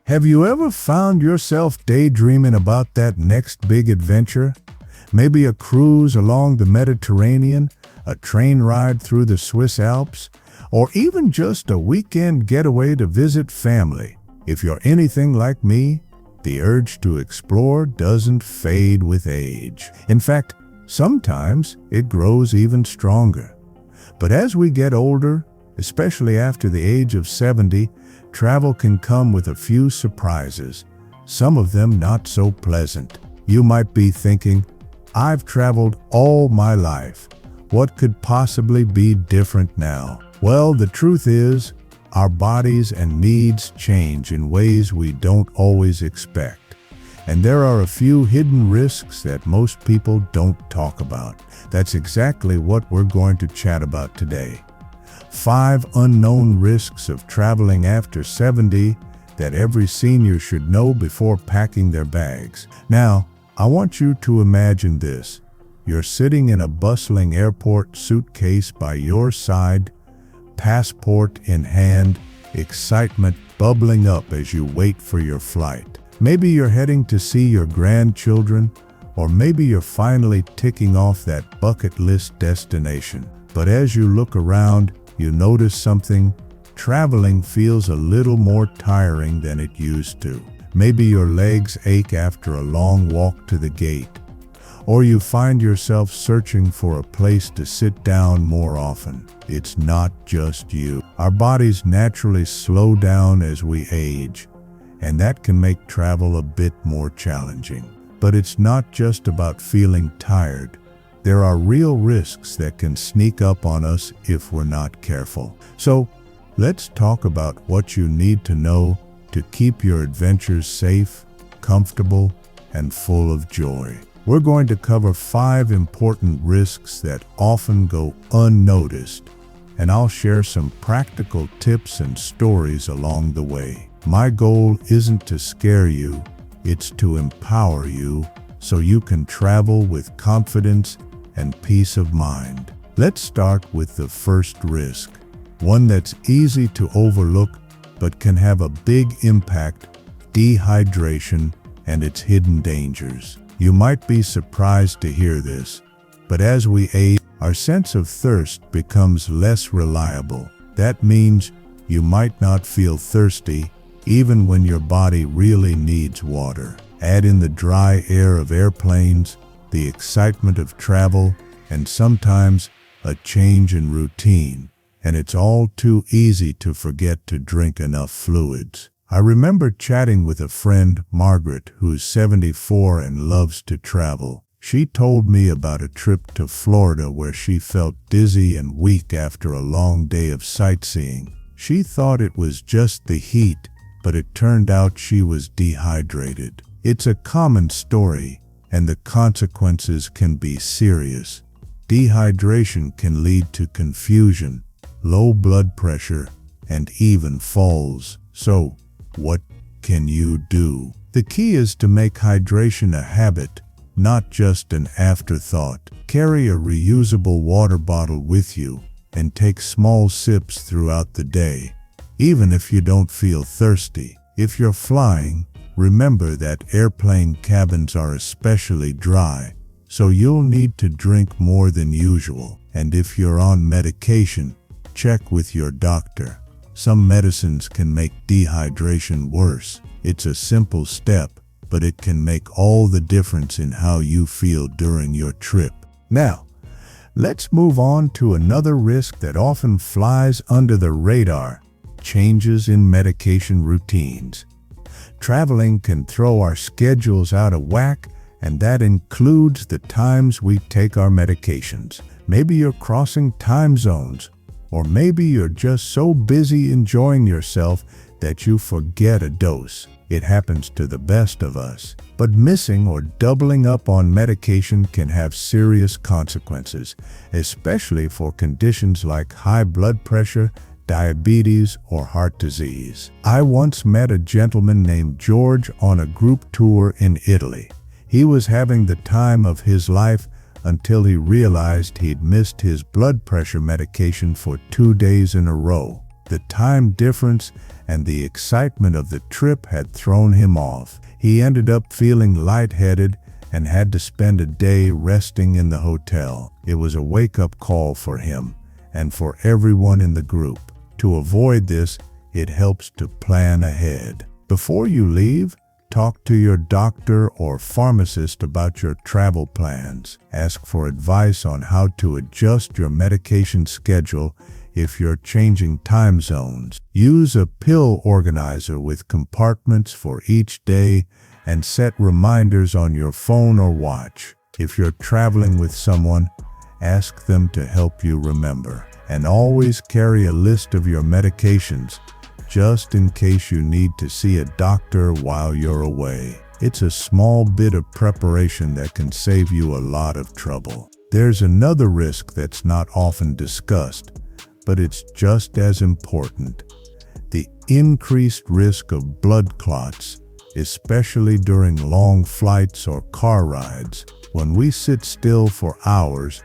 Have you ever found yourself daydreaming about that next big adventure? Maybe a cruise along the Mediterranean, a train ride through the Swiss Alps, or even just a weekend getaway to visit family. If you're anything like me, the urge to explore doesn't fade with age. In fact, sometimes it grows even stronger. But as we get older, especially after the age of 70, travel can come with a few surprises, some of them not so pleasant. You might be thinking, I've traveled all my life. What could possibly be different now? Well, the truth is, our bodies and needs change in ways we don't always expect. And there are a few hidden risks that most people don't talk about. That's exactly what we're going to chat about today. 5 unknown risks of traveling after 70 that every senior should know before packing their bags. Now, I want you to imagine this. You're sitting in a bustling airport, suitcase by your side, passport in hand, excitement bubbling up as you wait for your flight. Maybe you're heading to see your grandchildren, or maybe you're finally ticking off that bucket list destination. But as you look around, you notice something. Traveling feels a little more tiring than it used to. Maybe your legs ache after a long walk to the gate, or you find yourself searching for a place to sit down more often. It's not just you. Our bodies naturally slow down as we age, and that can make travel a bit more challenging. But it's not just about feeling tired. There are real risks that can sneak up on us if we're not careful. So, let's talk about what you need to know to keep your adventures safe, comfortable, and full of joy. We're going to cover 5 important risks that often go unnoticed, and I'll share some practical tips and stories along the way. My goal isn't to scare you, it's to empower you so you can travel with confidence and peace of mind. Let's start with the first risk, one that's easy to overlook but can have a big impact: dehydration and its hidden dangers. You might be surprised to hear this, but as we age, our sense of thirst becomes less reliable. That means you might not feel thirsty even when your body really needs water. Add in the dry air of airplanes, the excitement of travel, and sometimes a change in routine, and it's all too easy to forget to drink enough fluids. I remember chatting with a friend, Margaret, who's 74 and loves to travel. She told me about a trip to Florida where she felt dizzy and weak after a long day of sightseeing. She thought it was just the heat, but it turned out she was dehydrated. It's a common story, and the consequences can be serious. Dehydration can lead to confusion, low blood pressure, and even falls. So, what can you do? The key is to make hydration a habit, not just an afterthought. Carry a reusable water bottle with you and take small sips throughout the day, even if you don't feel thirsty. If you're flying, remember that airplane cabins are especially dry, so you'll need to drink more than usual. And if you're on medication, check with your doctor. Some medicines can make dehydration worse. It's a simple step, but it can make all the difference in how you feel during your trip. Now, let's move on to another risk that often flies under the radar: changes in medication routines. Traveling can throw our schedules out of whack, and that includes the times we take our medications. Maybe you're crossing time zones, or maybe you're just so busy enjoying yourself that you forget a dose. It happens to the best of us. But missing or doubling up on medication can have serious consequences, especially for conditions like high blood pressure, diabetes, or heart disease. I once met a gentleman named George on a group tour in Italy. He was having the time of his life until he realized he'd missed his blood pressure medication for 2 days in a row. The time difference and the excitement of the trip had thrown him off. He ended up feeling lightheaded and had to spend a day resting in the hotel. It was a wake-up call for him and for everyone in the group. To avoid this, it helps to plan ahead. Before you leave, talk to your doctor or pharmacist about your travel plans. Ask for advice on how to adjust your medication schedule if you're changing time zones. Use a pill organizer with compartments for each day and set reminders on your phone or watch. If you're traveling with someone, ask them to help you remember. And always carry a list of your medications, just in case you need to see a doctor while you're away. It's a small bit of preparation that can save you a lot of trouble. There's another risk that's not often discussed, but it's just as important. The increased risk of blood clots, especially during long flights or car rides. When we sit still for hours,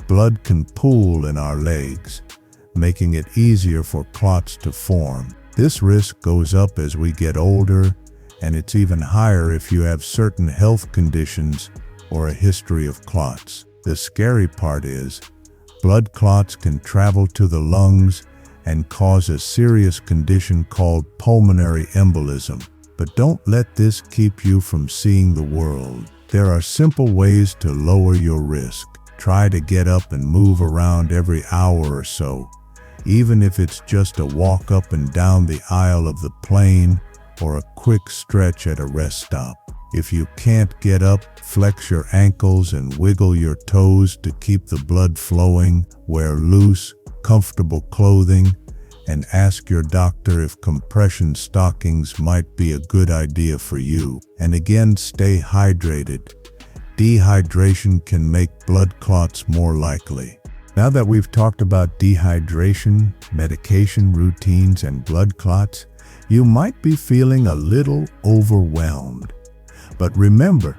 blood can pool in our legs, making it easier for clots to form. This risk goes up as we get older, and it's even higher if you have certain health conditions or a history of clots. The scary part is, blood clots can travel to the lungs and cause a serious condition called pulmonary embolism. But don't let this keep you from seeing the world. There are simple ways to lower your risk. Try to get up and move around every hour or so, even if it's just a walk up and down the aisle of the plane or a quick stretch at a rest stop. If you can't get up, flex your ankles and wiggle your toes to keep the blood flowing. Wear loose, comfortable clothing, and ask your doctor if compression stockings might be a good idea for you. And again, stay hydrated. Dehydration can make blood clots more likely. Now that we've talked about dehydration, medication routines, and blood clots, you might be feeling a little overwhelmed. But remember,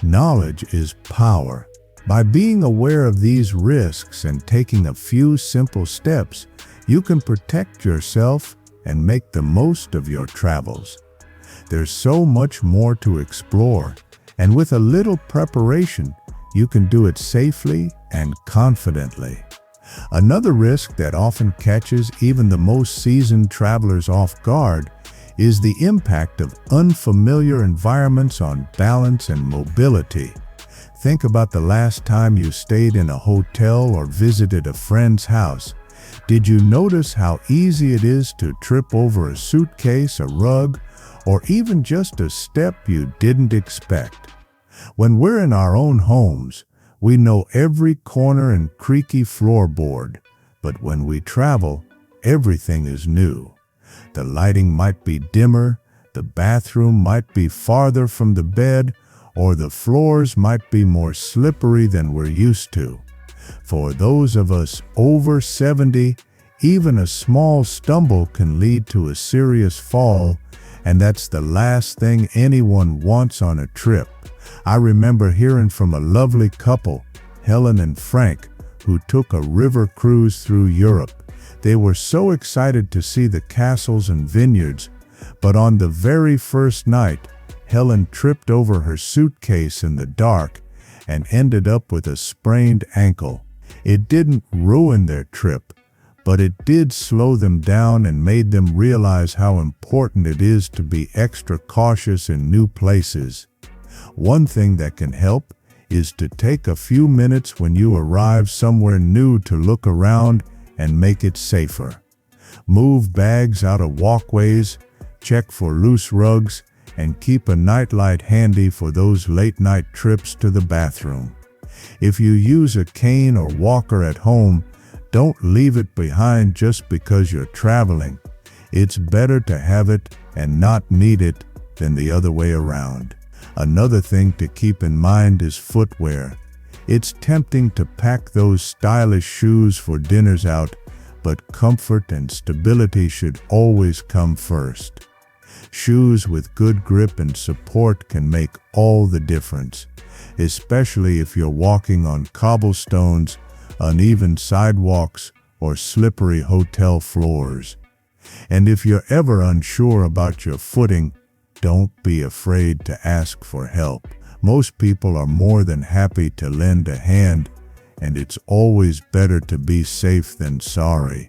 knowledge is power. By being aware of these risks and taking a few simple steps, you can protect yourself and make the most of your travels. There's so much more to explore, and with a little preparation, you can do it safely and confidently. Another risk that often catches even the most seasoned travelers off guard is the impact of unfamiliar environments on balance and mobility. Think about the last time you stayed in a hotel or visited a friend's house. Did you notice how easy it is to trip over a suitcase, a rug, or even just a step you didn't expect? When we're in our own homes, we know every corner and creaky floorboard, but when we travel, everything is new. The lighting might be dimmer, the bathroom might be farther from the bed, or the floors might be more slippery than we're used to. For those of us over 70, even a small stumble can lead to a serious fall, and that's the last thing anyone wants on a trip. I remember hearing from a lovely couple, Helen and Frank, who took a river cruise through Europe. They were so excited to see the castles and vineyards, but on the very first night, Helen tripped over her suitcase in the dark and ended up with a sprained ankle. It didn't ruin their trip, but it did slow them down and made them realize how important it is to be extra cautious in new places. One thing that can help is to take a few minutes when you arrive somewhere new to look around and make it safer. Move bags out of walkways, check for loose rugs, and keep a nightlight handy for those late-night trips to the bathroom. If you use a cane or walker at home, don't leave it behind just because you're traveling. It's better to have it and not need it than the other way around. Another thing to keep in mind is footwear. It's tempting to pack those stylish shoes for dinners out, but comfort and stability should always come first. Shoes with good grip and support can make all the difference, especially if you're walking on cobblestones, uneven sidewalks, or slippery hotel floors. And if you're ever unsure about your footing, don't be afraid to ask for help. Most people are more than happy to lend a hand, and it's always better to be safe than sorry.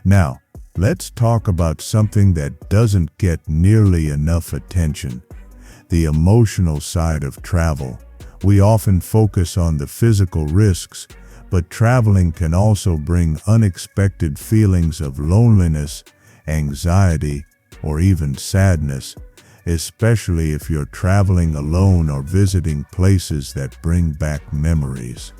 Now, let's talk about something that doesn't get nearly enough attention: the emotional side of travel. We often focus on the physical risks, but traveling can also bring unexpected feelings of loneliness, anxiety, or even sadness, especially if you're traveling alone or visiting places that bring back memories.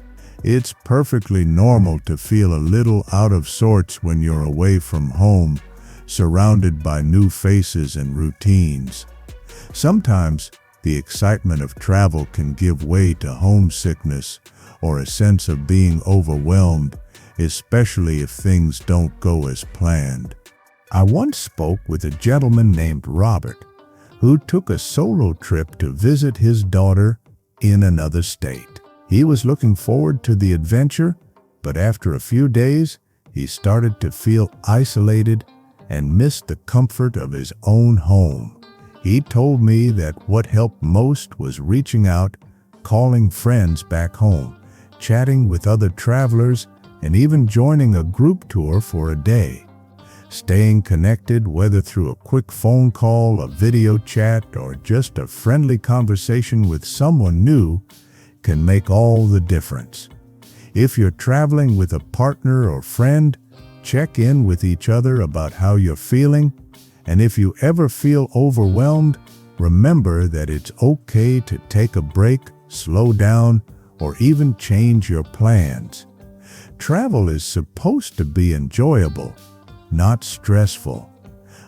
It's perfectly normal to feel a little out of sorts when you're away from home, surrounded by new faces and routines. Sometimes, the excitement of travel can give way to homesickness or a sense of being overwhelmed, especially if things don't go as planned. I once spoke with a gentleman named Robert, who took a solo trip to visit his daughter in another state. He was looking forward to the adventure, but after a few days, he started to feel isolated and missed the comfort of his own home. He told me that what helped most was reaching out, calling friends back home, chatting with other travelers, and even joining a group tour for a day. Staying connected, whether through a quick phone call, a video chat, or just a friendly conversation with someone new, can make all the difference. If you're traveling with a partner or friend, check in with each other about how you're feeling. And if you ever feel overwhelmed, remember that it's okay to take a break, slow down, or even change your plans. Travel is supposed to be enjoyable, not stressful.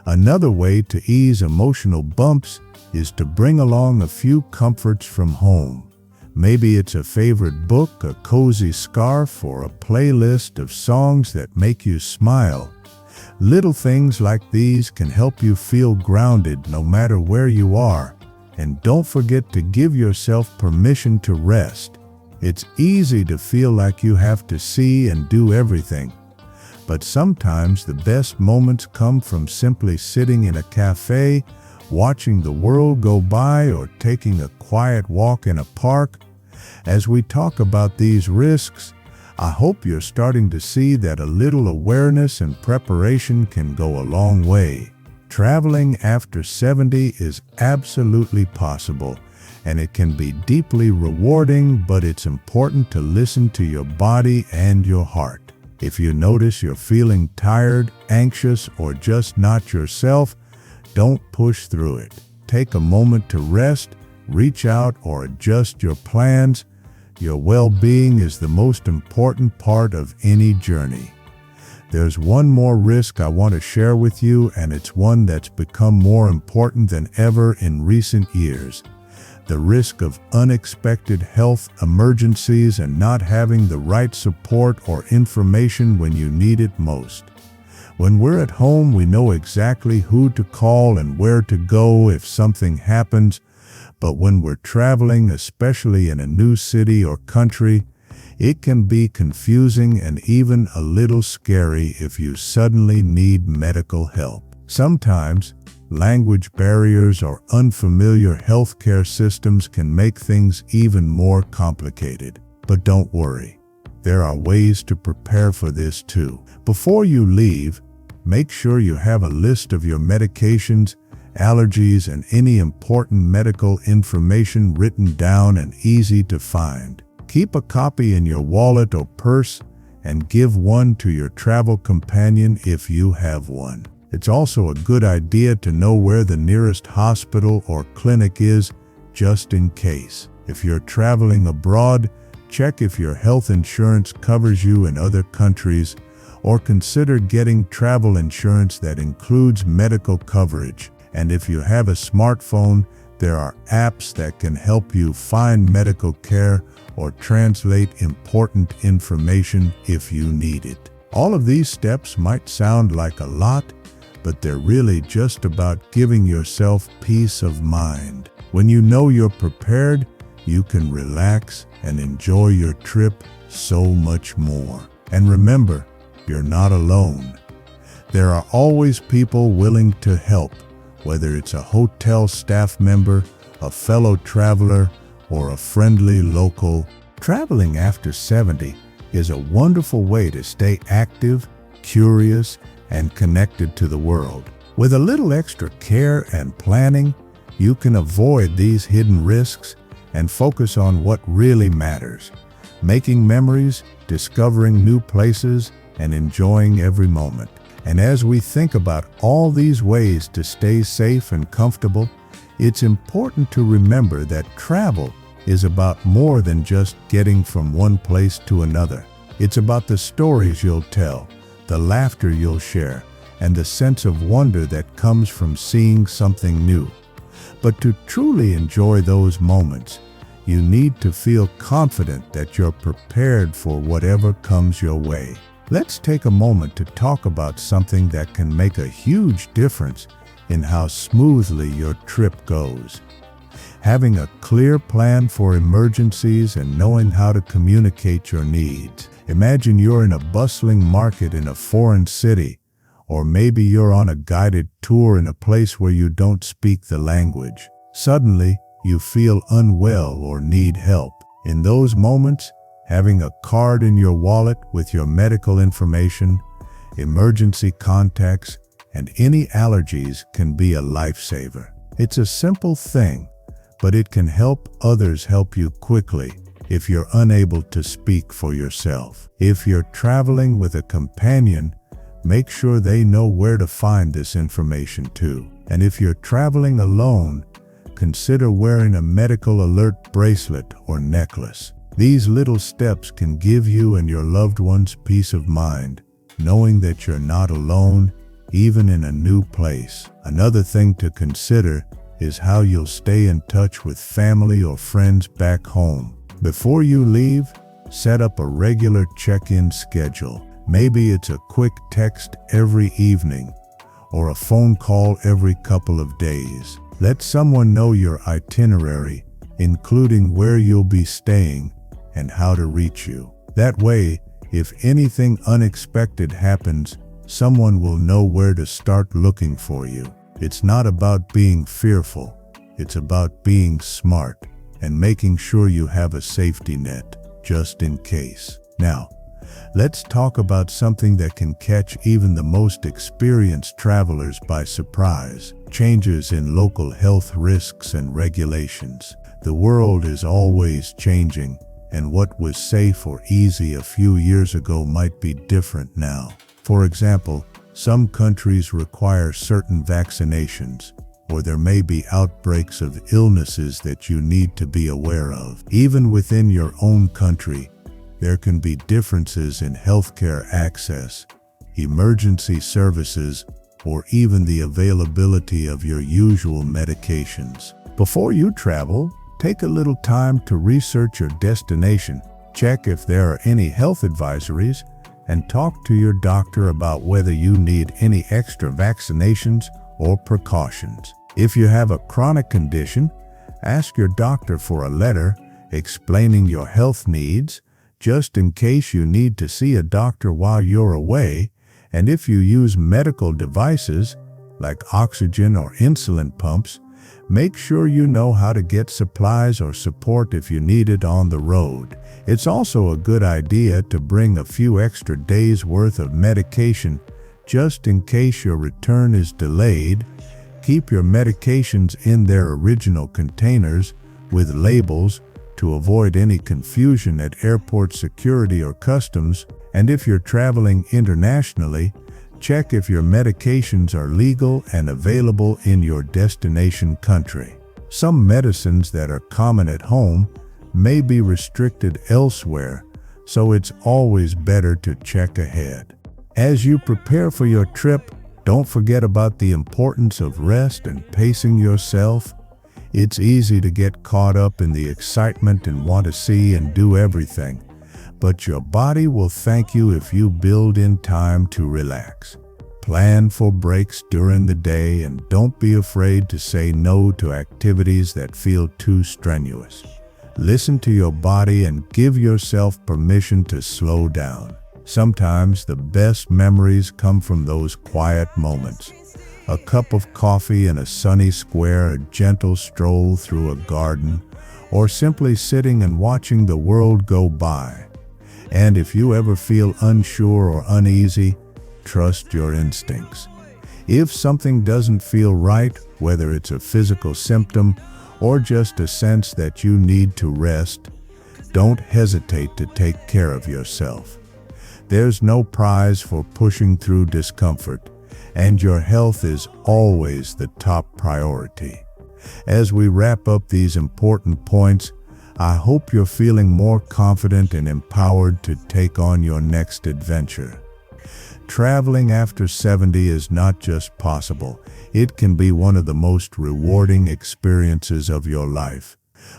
Another way to ease emotional bumps is to bring along a few comforts from home. Maybe it's a favorite book, a cozy scarf, or a playlist of songs that make you smile. Little things like these can help you feel grounded no matter where you are. And don't forget to give yourself permission to rest. It's easy to feel like you have to see and do everything. But sometimes the best moments come from simply sitting in a cafe, watching the world go by, or taking a quiet walk in a park. As we talk about these risks, I hope you're starting to see that a little awareness and preparation can go a long way. Traveling after 70 is absolutely possible, and it can be deeply rewarding, but it's important to listen to your body and your heart. If you notice you're feeling tired, anxious, or just not yourself, don't push through it. Take a moment to rest, reach out, or adjust your plans. Your well-being is the most important part of any journey. There's one more risk I want to share with you, and it's one that's become more important than ever in recent years. The risk of unexpected health emergencies and not having the right support or information when you need it most. When we're at home, we know exactly who to call and where to go if something happens. But when we're traveling, especially in a new city or country, it can be confusing and even a little scary if you suddenly need medical help. Sometimes, language barriers or unfamiliar healthcare systems can make things even more complicated. But don't worry, there are ways to prepare for this too. Before you leave, make sure you have a list of your medications, allergies, and any important medical information written down and easy to find. Keep a copy in your wallet or purse and give one to your travel companion if you have one. It's also a good idea to know where the nearest hospital or clinic is, just in case. If you're traveling abroad, check if your health insurance covers you in other countries, or consider getting travel insurance that includes medical coverage. And if you have a smartphone, there are apps that can help you find medical care or translate important information if you need it. All of these steps might sound like a lot, but they're really just about giving yourself peace of mind. When you know you're prepared, you can relax and enjoy your trip so much more. And remember, you're not alone. There are always people willing to help, whether it's a hotel staff member, a fellow traveler, or a friendly local. Traveling after 70 is a wonderful way to stay active, curious, and connected to the world. With a little extra care and planning, you can avoid these hidden risks and focus on what really matters, making memories, discovering new places, and enjoying every moment. And as we think about all these ways to stay safe and comfortable, it's important to remember that travel is about more than just getting from one place to another. It's about the stories you'll tell, the laughter you'll share, and the sense of wonder that comes from seeing something new. But to truly enjoy those moments, you need to feel confident that you're prepared for whatever comes your way. Let's take a moment to talk about something that can make a huge difference in how smoothly your trip goes. Having a clear plan for emergencies and knowing how to communicate your needs. Imagine you're in a bustling market in a foreign city, or maybe you're on a guided tour in a place where you don't speak the language. Suddenly, you feel unwell or need help. In those moments, having a card in your wallet with your medical information, emergency contacts, and any allergies can be a lifesaver. It's a simple thing, but it can help others help you quickly if you're unable to speak for yourself. If you're traveling with a companion, make sure they know where to find this information too. And if you're traveling alone, consider wearing a medical alert bracelet or necklace. These little steps can give you and your loved ones peace of mind, knowing that you're not alone, even in a new place. Another thing to consider is how you'll stay in touch with family or friends back home. Before you leave, set up a regular check-in schedule. Maybe it's a quick text every evening or a phone call every couple of days. Let someone know your itinerary, including where you'll be staying and how to reach you. That way, if anything unexpected happens, someone will know where to start looking for you. It's not about being fearful. It's about being smart and making sure you have a safety net, just in case. Now, let's talk about something that can catch even the most experienced travelers by surprise: changes in local health risks and regulations. The world is always changing, and what was safe or easy a few years ago might be different now. For example, some countries require certain vaccinations, or there may be outbreaks of illnesses that you need to be aware of. Even within your own country, there can be differences in healthcare access, emergency services, or even the availability of your usual medications. Before you travel, take a little time to research your destination. Check if there are any health advisories, and talk to your doctor about whether you need any extra vaccinations or precautions. If you have a chronic condition, ask your doctor for a letter explaining your health needs, just in case you need to see a doctor while you're away. And if you use medical devices, like oxygen or insulin pumps, make sure you know how to get supplies or support if you need it on the road. It's also a good idea to bring a few extra days' worth of medication, just in case your return is delayed. Keep your medications in their original containers with labels to avoid any confusion at airport security or customs. And if you're traveling internationally, check if your medications are legal and available in your destination country. Some medicines that are common at home may be restricted elsewhere, so it's always better to check ahead. As you prepare for your trip, don't forget about the importance of rest and pacing yourself. It's easy to get caught up in the excitement and want to see and do everything, but your body will thank you if you build in time to relax. Plan for breaks during the day and don't be afraid to say no to activities that feel too strenuous. Listen to your body and give yourself permission to slow down. Sometimes the best memories come from those quiet moments. A cup of coffee in a sunny square, a gentle stroll through a garden, or simply sitting and watching the world go by. And if you ever feel unsure or uneasy, trust your instincts. If something doesn't feel right, whether it's a physical symptom or just a sense that you need to rest, don't hesitate to take care of yourself. There's no prize for pushing through discomfort, and your health is always the top priority. As we wrap up these important points, I hope you're feeling more confident and empowered to take on your next adventure. Traveling after 70 is not just possible, it can be one of the most rewarding experiences of your life.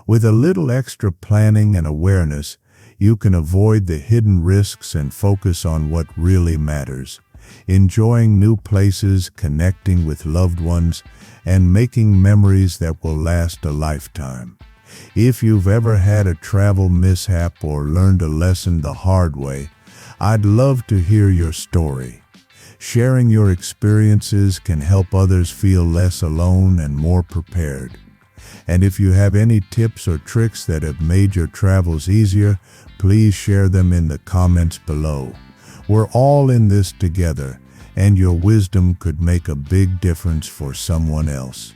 With a little extra planning and awareness, you can avoid the hidden risks and focus on what really matters. Enjoying new places, connecting with loved ones, and making memories that will last a lifetime. If you've ever had a travel mishap or learned a lesson the hard way, I'd love to hear your story. Sharing your experiences can help others feel less alone and more prepared. And if you have any tips or tricks that have made your travels easier, please share them in the comments below. We're all in this together, and your wisdom could make a big difference for someone else.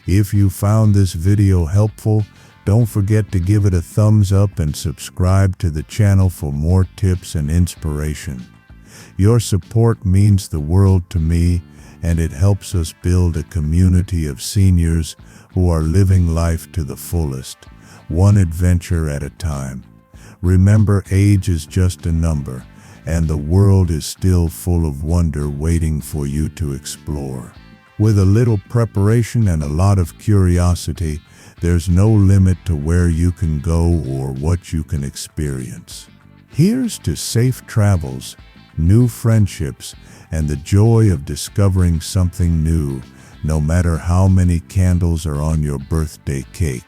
If you found this video helpful, don't forget to give it a thumbs up and subscribe to the channel for more tips and inspiration. Your support means the world to me, and it helps us build a community of seniors who are living life to the fullest, one adventure at a time. Remember, age is just a number, and the world is still full of wonder waiting for you to explore. With a little preparation and a lot of curiosity, there's no limit to where you can go or what you can experience. Here's to safe travels, new friendships, and the joy of discovering something new, no matter how many candles are on your birthday cake.